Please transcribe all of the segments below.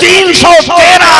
313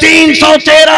313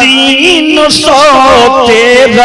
313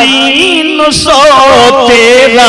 313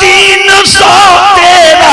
313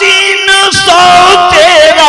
313